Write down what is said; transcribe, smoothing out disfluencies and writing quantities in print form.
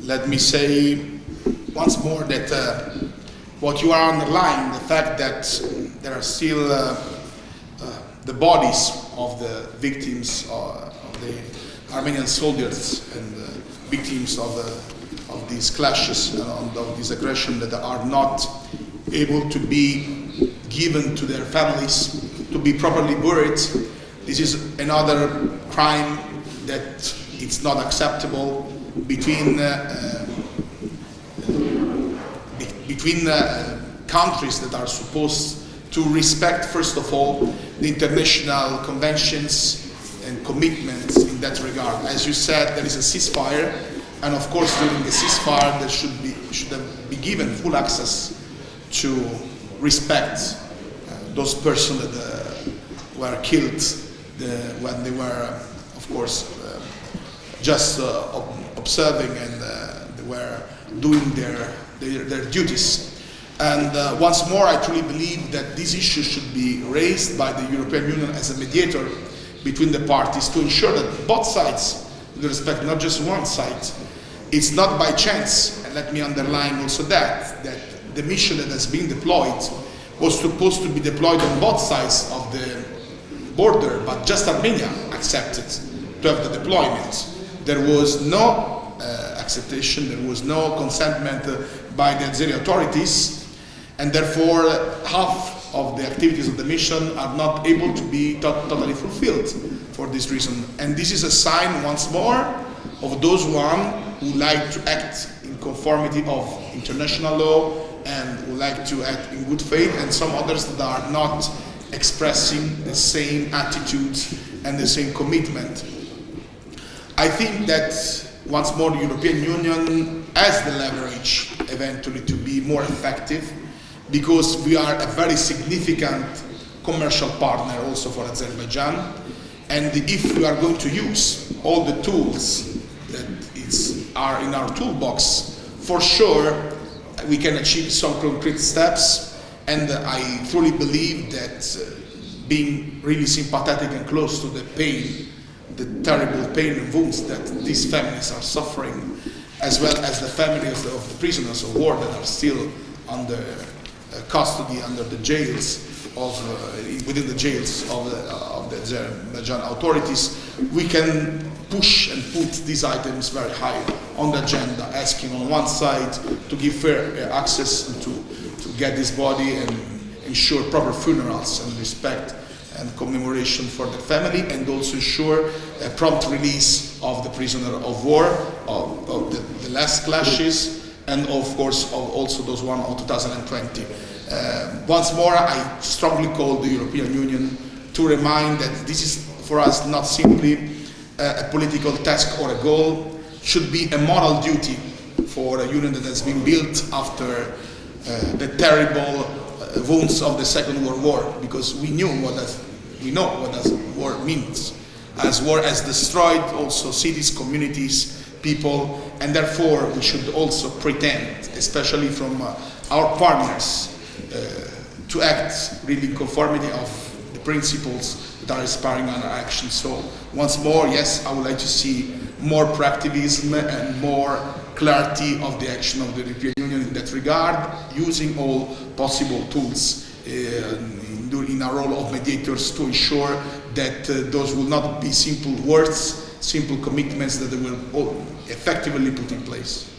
let me say once more that what you are underlying, the fact that there are still the bodies of the victims of the Armenian soldiers and victims of these clashes and of this aggression that are not able to be given to their families to be properly buried. This is another crime that it's not acceptable between countries that are supposed to respect, first of all, the international conventions and commitments in that regard. As you said, there is a ceasefire, and of course during the ceasefire there should be given full access to respect those persons that were killed when they were, of course, just observing and they were doing their duties. And once more, I truly believe that this issue should be raised by the European Union as a mediator between the parties to ensure that both sides respect not just one side. It's not by chance, and let me underline also that the mission that has been deployed was supposed to be deployed on both sides of the border, but just Armenia accepted to have the deployment. There was no acceptation, there was no consentment by the Azeri authorities, and therefore half of the activities of the mission are not able to be totally fulfilled for this reason. And this is a sign, once more, of those who like to act in conformity of international law and who like to act in good faith, and some others that are not expressing the same attitudes and the same commitment. I think that once more the European Union has the leverage eventually to be more effective, because we are a very significant commercial partner also for Azerbaijan, and if we are going to use all the tools that are in our toolbox, for sure we can achieve some concrete steps. And I truly believe that being really sympathetic and close to the pain, the terrible pain and wounds that these families are suffering, as well as the families of the prisoners of war that are still under custody, under the jails within the jails of the Azerbaijan authorities, we can push and put these items very high on the agenda, asking on one side to give fair access to get this body and ensure proper funerals and respect and commemoration for the family, and also ensure a prompt release of the prisoner of war, of the last clashes, and of course also those one of 2020. Once more, I strongly call the European Union to remind that this is for us not simply a political task or a goal, should be a moral duty for a union that has been built after the terrible wounds of the Second World War, because we know what that war means. As war has destroyed also cities, communities, people, and therefore we should also pretend, especially from our partners, to act really in conformity of the principles that are inspiring our actions. So once more, yes, I would like to see more proactivism and more clarity of the action of the European Union in that regard, using all possible tools in our role of mediators to ensure that those will not be simple words, simple commitments that they will effectively put in place.